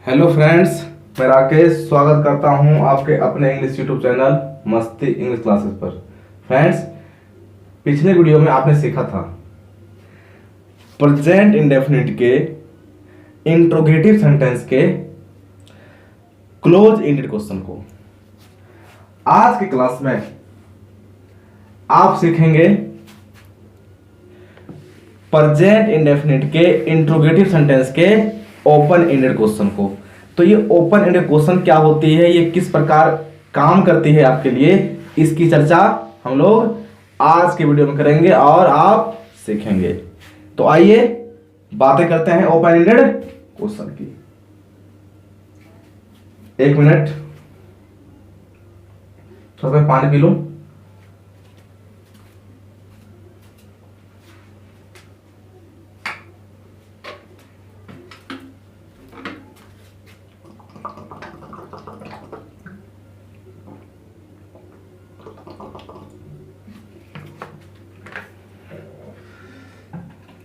Hello friends, मैं राकेश स्वागत करता हूं आपके अपने इंग्लिश यूट्यूब चैनल मस्ती इंग्लिश क्लासेस पर। फ्रेंड्स, पिछले वीडियो में आपने सीखा था प्रेजेंट इंडेफिनिट के इंट्रोगेटिव सेंटेंस के क्लोज एंडेड क्वेश्चन को। आज की क्लास में आप सीखेंगे प्रेजेंट इंडेफिनिट के इंट्रोगेटिव सेंटेंस के ओपन एंडेड क्वेश्चन को। तो ये ओपन एंडेड क्वेश्चन क्या होती है, ये किस प्रकार काम करती है आपके लिए, इसकी चर्चा हम लोग आज के वीडियो में करेंगे और आप सीखेंगे। तो आइए बातें करते हैं ओपन एंडेड क्वेश्चन की। एक मिनट, थोड़ा मैं पानी पी लूं।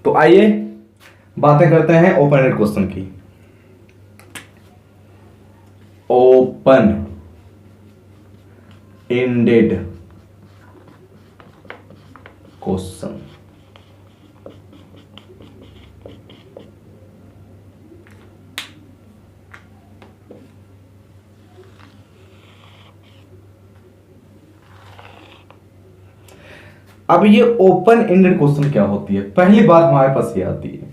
तो आइए बातें करते हैं ओपन एंडेड क्वेश्चन की। Open ended question. अब ये ओपन एंडेड क्वेश्चन क्या होती है, पहली बात हमारे पास ये आती है।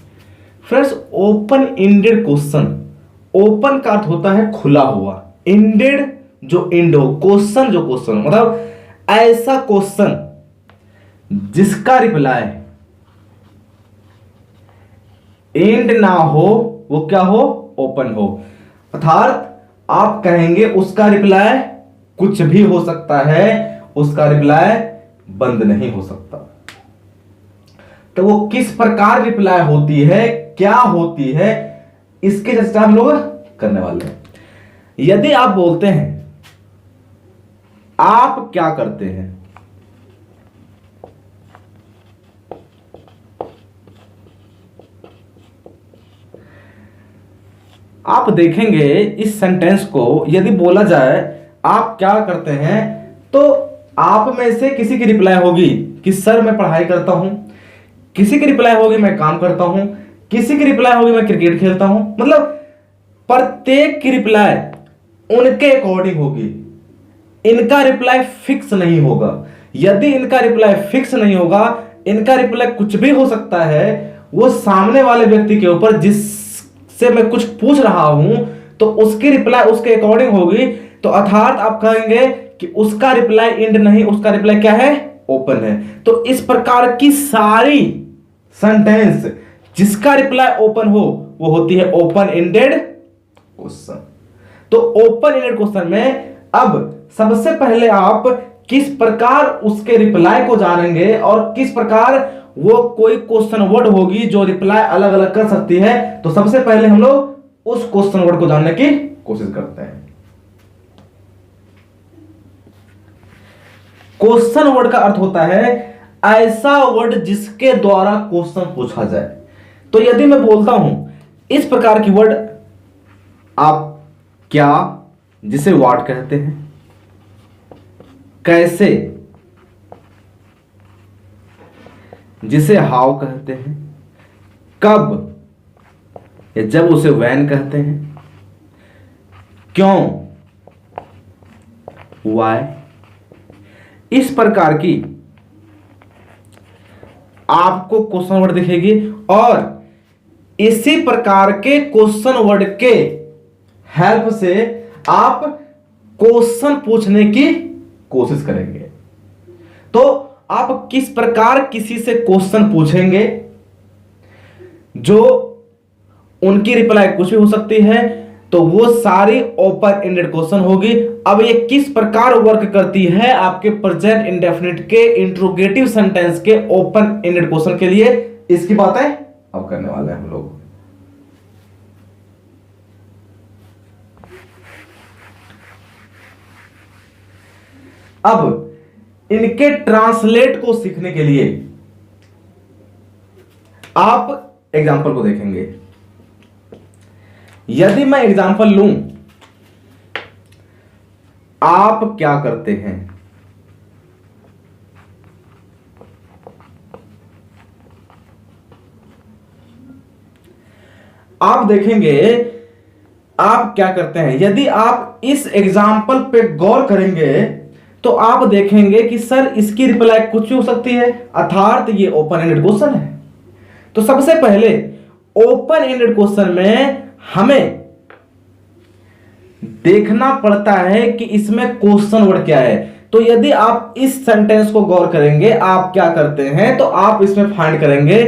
Friends, open ended question, open का अर्थ होता है खुला हुआ, एंडेड जो एंड हो, क्वेश्चन जो क्वेश्चन हो, मतलब ऐसा क्वेश्चन जिसका रिप्लाई एंड ना हो, वो क्या हो, ओपन हो। अर्थात आप कहेंगे उसका रिप्लाई कुछ भी हो सकता है, उसका रिप्लाई बंद नहीं हो सकता। तो वो किस प्रकार रिप्लाई होती है, क्या होती है, इसके चर्चा हम लोग करने वाले हैं। यदि आप बोलते हैं आप क्या करते हैं, आप देखेंगे इस सेंटेंस को यदि बोला जाए आप क्या करते हैं, तो आप में से किसी की रिप्लाई होगी कि सर मैं पढ़ाई करता हूं, किसी की रिप्लाई होगी मैं काम करता हूं, किसी की रिप्लाई होगी मैं क्रिकेट खेलता हूं। मतलब प्रत्येक की रिप्लाई उनके अकॉर्डिंग होगी, इनका रिप्लाई फिक्स नहीं होगा। यदि इनका रिप्लाई फिक्स नहीं होगा, इनका रिप्लाई कुछ भी हो सकता है, वो सामने वाले व्यक्ति के ऊपर जिससे मैं कुछ पूछ रहा हूं तो उसकी रिप्लाई उसके अकॉर्डिंग होगी। तो अर्थात आप कहेंगे कि उसका रिप्लाई एंड नहीं, उसका रिप्लाई क्या है, ओपन है। तो इस प्रकार की सारी सेंटेंस जिसका रिप्लाई ओपन हो वो होती है ओपन एंडेड क्वेश्चन। तो ओपन एंडेड क्वेश्चन में अब सबसे पहले आप किस प्रकार उसके रिप्लाई को जानेंगे और किस प्रकार वो कोई क्वेश्चन वर्ड होगी जो रिप्लाई अलग अलग कर सकती है। तो सबसे पहले हम लोग उस क्वेश्चन वर्ड को जानने की कोशिश करते हैं। क्वेश्चन वर्ड का अर्थ होता है ऐसा वर्ड जिसके द्वारा क्वेश्चन पूछा जाए। तो यदि मैं बोलता हूं इस प्रकार की वर्ड, आप क्या, जिसे व्हाट कहते हैं, कैसे, जिसे हाउ कहते हैं, कब या जब उसे व्हेन कहते हैं, क्यों, व्हाई, इस प्रकार की आपको क्वेश्चन वर्ड दिखेगी और इसी प्रकार के क्वेश्चन वर्ड के हेल्प से आप क्वेश्चन पूछने की कोशिश करेंगे। तो आप किस प्रकार किसी से क्वेश्चन पूछेंगे, जो उनकी रिप्लाई कुछ भी हो सकती है, तो वो सारी ओपन एंडेड क्वेश्चन होगी। अब ये किस प्रकार वर्क करती है आपके प्रेजेंट इंडेफिनिट के इंट्रोगेटिव सेंटेंस के ओपन एंडेड क्वेश्चन के लिए, इसकी बातें अब करने वाले हैं हम लोग। अब इनके ट्रांसलेट को सीखने के लिए आप एग्जाम्पल को देखेंगे। यदि मैं एग्जांपल लूं, आप क्या करते हैं, आप देखेंगे आप क्या करते हैं। यदि आप इस एग्जाम्पल पे गौर करेंगे तो आप देखेंगे कि सर इसकी रिप्लाई कुछ भी हो सकती है, अर्थात ये ओपन एंडेड क्वेश्चन है। तो सबसे पहले ओपन एंडेड क्वेश्चन में हमें देखना पड़ता है कि इसमें क्वेश्चन वर्ड क्या है। तो यदि आप इस सेंटेंस को गौर करेंगे, आप क्या करते हैं, तो आप इसमें फाइंड करेंगे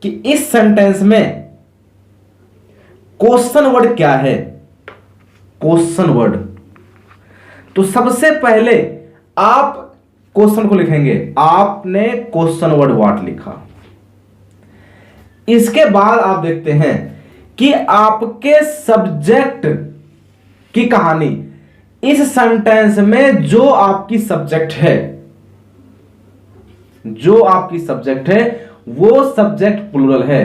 कि इस सेंटेंस में क्वेश्चन वर्ड क्या है, क्वेश्चन वर्ड। तो सबसे पहले आप क्वेश्चन को लिखेंगे, आपने क्वेश्चन वर्ड व्हाट लिखा। इसके बाद आप देखते हैं कि आपके सब्जेक्ट की कहानी, इस सेंटेंस में जो आपकी सब्जेक्ट है, जो आपकी सब्जेक्ट है वो सब्जेक्ट प्लूरल है।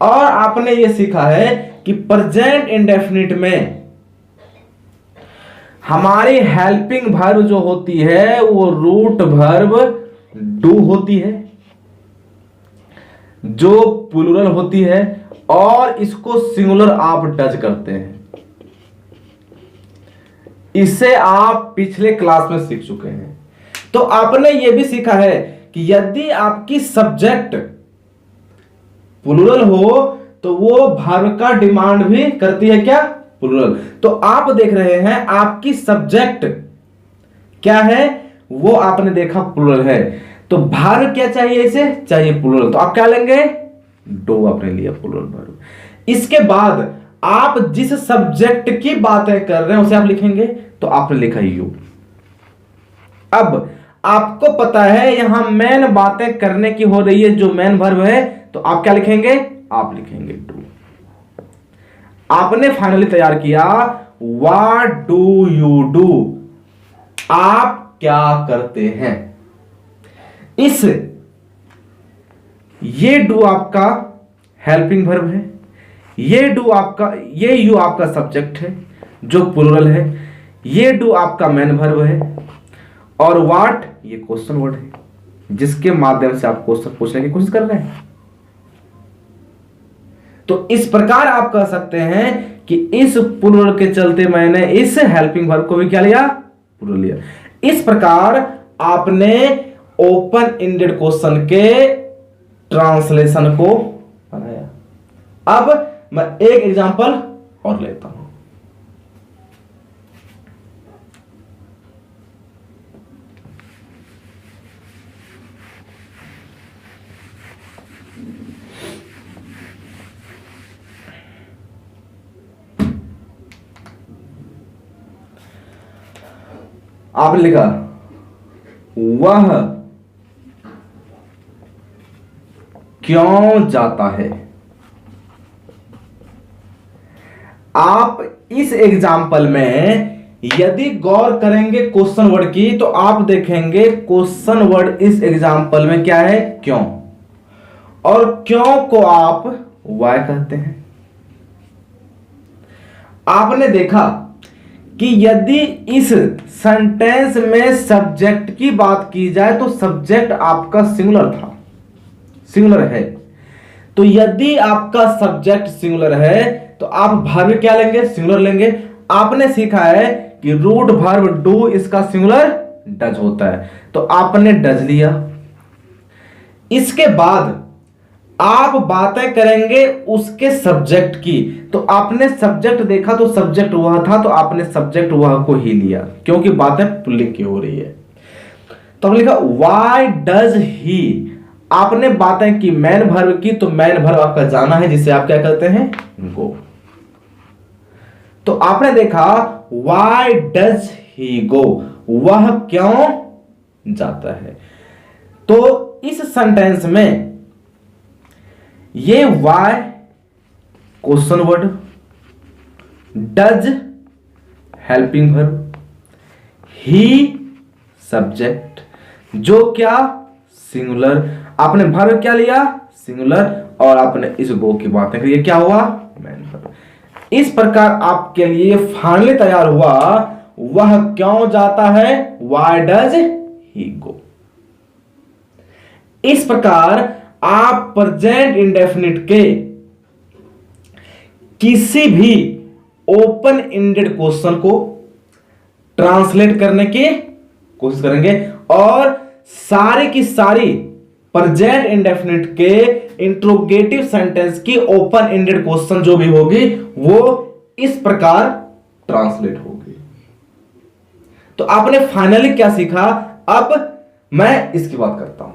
और आपने ये सीखा है कि प्रेजेंट इंडेफिनिट में हमारी हेल्पिंग वर्ब जो होती है वो रूट वर्ब डू होती है, जो प्लूरल होती है, और इसको सिंगुलर आप डज करते हैं। इसे आप पिछले क्लास में सीख चुके हैं। तो आपने यह भी सीखा है कि यदि आपकी सब्जेक्ट प्लूरल हो तो वो वर्ब का डिमांड भी करती है क्या, प्लूरल। तो आप देख रहे हैं आपकी सब्जेक्ट क्या है, वो आपने देखा प्लूरल है, तो वर्ब क्या चाहिए, इसे चाहिए प्लूरल। तो आप क्या लेंगे, डू आपने लिया प्लूरल वर्ब। इसके बाद आप जिस सब्जेक्ट की बातें कर रहे हैं उसे आप लिखेंगे, तो आपने लिखा यू। अब आपको पता है यहां मेन बातें करने की हो रही है, जो मेन वर्ब है, तो आप क्या लिखेंगे, आप लिखेंगे डू। आपने फाइनली तैयार किया व्हाट डू यू डू, आप क्या करते हैं। इस ये डू आपका हेल्पिंग वर्ब है, ये डू आपका, ये यू आपका सब्जेक्ट है जो प्लूरल है, ये डू आपका मेन वर्ब है, और व्हाट ये क्वेश्चन वर्ड है जिसके माध्यम से आप क्वेश्चन पूछने की कोशिश कर रहे हैं। तो इस प्रकार आप कह सकते हैं कि इस प्लूरल के चलते मैंने इस हेल्पिंग वर्ब को भी क्या लिया, प्लूरल लिया। इस प्रकार आपने ओपन एंडेड क्वेश्चन के ट्रांसलेशन को बनाया। अब मैं एक एग्जांपल और लेता हूं। आपने लिखा वह क्यों जाता है। आप इस एग्जाम्पल में यदि गौर करेंगे क्वेश्चन वर्ड की, तो आप देखेंगे क्वेश्चन वर्ड इस एग्जाम्पल में क्या है, क्यों। और क्यों को आप वाई कहते हैं। आपने देखा कि यदि इस सेंटेंस में सब्जेक्ट की बात की जाए तो सब्जेक्ट आपका सिंगुलर था, सिंगुलर है। तो यदि आपका सब्जेक्ट सिंगुलर है तो आप वर्ब क्या लेंगे, सिंगुलर लेंगे। आपने सीखा है कि रूट वर्ब डू इसका सिंगुलर डज होता है, तो आपने डज लिया। इसके बाद आप बातें करेंगे उसके सब्जेक्ट की, तो आपने सब्जेक्ट देखा तो सब्जेक्ट वह था, तो आपने सब्जेक्ट वह को ही लिया क्योंकि बातें पुल्लिंग की हो रही है। तो हमने लिखा व्हाई डज ही, आपने बातें की मैन वर्ब की, तो मैन वर्ब आपका जाना है जिसे आप क्या कहते हैं, गो। तो आपने देखा व्हाई डज ही गो, वह क्यों जाता है। तो इस सेंटेंस में ये why question word, does helping verb, he subject जो क्या सिंगुलर, आपने वर्ब क्या लिया सिंगुलर, और आपने इस गो की बातें करी, क्या हुआ, मैन वर्ब। इस प्रकार आपके लिए फाइनली तैयार हुआ वह क्यों जाता है, व्हाई डज ही गो। इस प्रकार आप प्रेजेंट इंडेफिनिट के किसी भी ओपन एंडेड क्वेश्चन को ट्रांसलेट करने की कोशिश करेंगे और सारी की सारी प्रेजेंट इंडेफिनिट के इंट्रोगेटिव सेंटेंस की ओपन एंडेड क्वेश्चन जो भी होगी वो इस प्रकार ट्रांसलेट होगी। तो आपने फाइनली क्या सीखा, अब मैं इसकी बात करता हूं।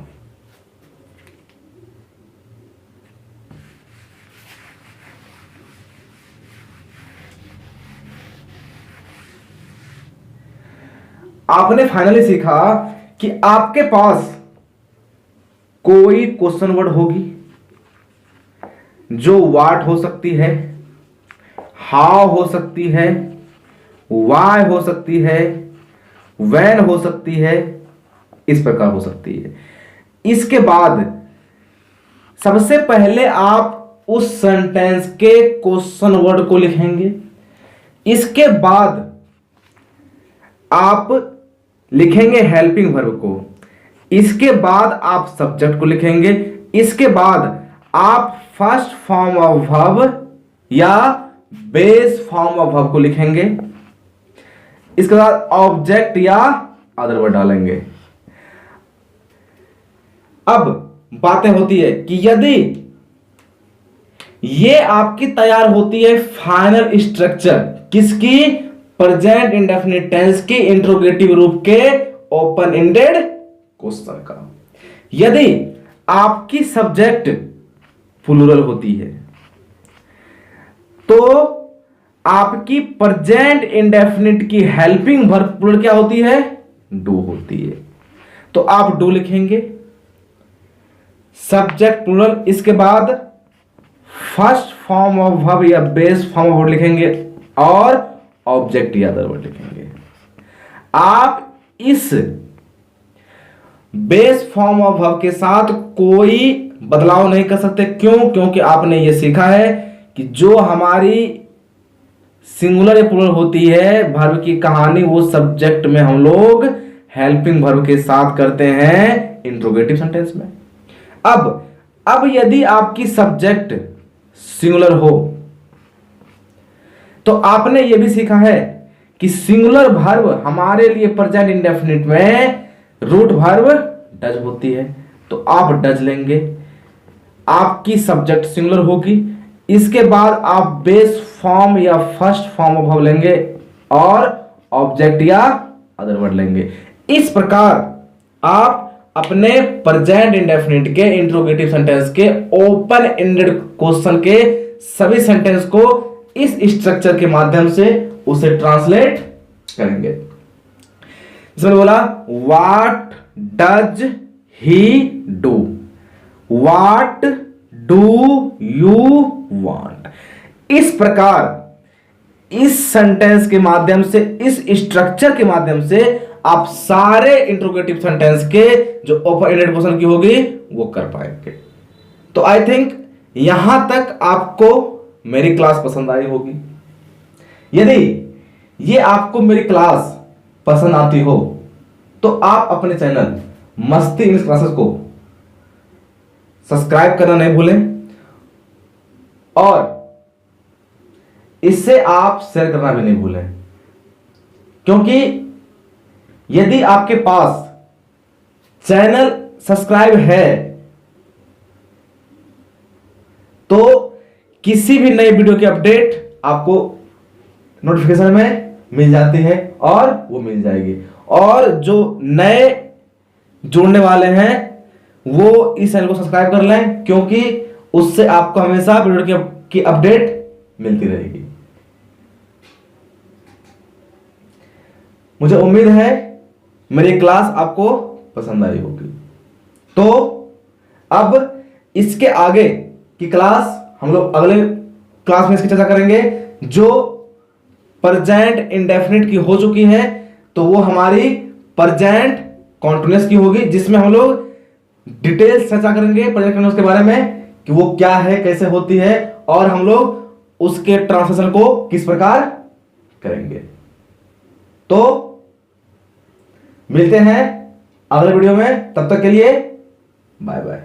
आपने फाइनली सीखा कि आपके पास कोई क्वेश्चन वर्ड होगी जो व्हाट हो सकती है, हाउ हो सकती है, वाई हो सकती है, व्हेन हो सकती है, इस प्रकार हो सकती है। इसके बाद सबसे पहले आप उस सेंटेंस के क्वेश्चन वर्ड को लिखेंगे, इसके बाद आप लिखेंगे हेल्पिंग वर्ब को, इसके बाद आप सब्जेक्ट को लिखेंगे, इसके बाद आप फर्स्ट फॉर्म ऑफ वर्ब या बेस फॉर्म ऑफ वर्ब को लिखेंगे, इसके बाद ऑब्जेक्ट या अदर वर्ड डालेंगे। अब बातें होती है कि यदि ये आपकी तैयार होती है फाइनल स्ट्रक्चर किसकी, प्रेजेंट इंडेफिनिट टेंस की इंट्रोगेटिव रूप के ओपन एंडेड क्वेश्चन का। यदि आपकी सब्जेक्ट प्लूरल होती है तो आपकी प्रेजेंट इंडेफिनिट की हेल्पिंग वर्ब प्लूरल क्या होती है, डू होती है। तो आप डू लिखेंगे, सब्जेक्ट प्लूरल, इसके बाद फर्स्ट फॉर्म ऑफ वर्ब या बेस फॉर्म ऑफ वर्ब लिखेंगे और ऑब्जेक्ट या अदर वर्ड लिखेंगे। आप इस बेस फॉर्म ऑफ वर्ब के साथ कोई बदलाव नहीं कर सकते। क्यों? क्योंकि आपने यह सीखा है कि जो हमारी सिंगुलर या प्लूरल होती है वर्ब की कहानी, वो सब्जेक्ट में हम लोग हेल्पिंग वर्ब के साथ करते हैं इंट्रोगेटिव सेंटेंस में। अब यदि आपकी सब्जेक्ट सिंगुलर हो तो आपने यह भी सीखा है कि सिंगुलर वर्ब हमारे लिए प्रेजेंट इंडेफिनिट में रूट वर्ब डज होती है। तो आप डज लेंगे, आपकी सब्जेक्ट सिंगुलर होगी, इसके बाद आप बेस फॉर्म या फर्स्ट फॉर्म ऑफ वर्ब लेंगे और ऑब्जेक्ट या अदर वर्ड लेंगे। इस प्रकार आप अपने प्रेजेंट इंडेफिनिट के इंट्रोगेटिव सेंटेंस के ओपन एंडेड क्वेश्चन के सभी सेंटेंस को इस स्ट्रक्चर के माध्यम से उसे ट्रांसलेट करेंगे। इसमें बोला what does he do, what do you want. इस प्रकार इस सेंटेंस के माध्यम से, इस स्ट्रक्चर के माध्यम से आप सारे इंट्रोगेटिव सेंटेंस के जो ओपन एंडेड क्वेश्चन की होगी वो कर पाएंगे। तो आई थिंक यहां तक आपको मेरी क्लास पसंद आई होगी। यदि ये आपको मेरी क्लास पसंद आती हो तो आप अपने चैनल मस्ती इंग्लिश क्लासेस को सब्सक्राइब करना नहीं भूलें और इससे आप शेयर करना भी नहीं भूलें, क्योंकि यदि आपके पास चैनल सब्सक्राइब है तो किसी भी नई वीडियो की अपडेट आपको नोटिफिकेशन में मिल जाती है और वो मिल जाएगी। और जो नए जुड़ने वाले हैं वो इस चैनल को सब्सक्राइब कर लें, क्योंकि उससे आपको हमेशा वीडियो की अपडेट मिलती रहेगी। मुझे उम्मीद है मेरी क्लास आपको पसंद आई होगी। तो अब इसके आगे की क्लास हम लोग अगले क्लास में इसकी चर्चा करेंगे। जो प्रेजेंट इंडेफिनिट की हो चुकी है तो वो हमारी प्रेजेंट कॉन्टिन्यूअस की होगी, जिसमें हम लोग डिटेल्स चर्चा करेंगे प्रेजेंट कॉन्टिन्यूअस के बारे में कि वो क्या है, कैसे होती है, और हम लोग उसके ट्रांसलेशन को किस प्रकार करेंगे। तो मिलते हैं अगले वीडियो में, तब तक के लिए बाय बाय।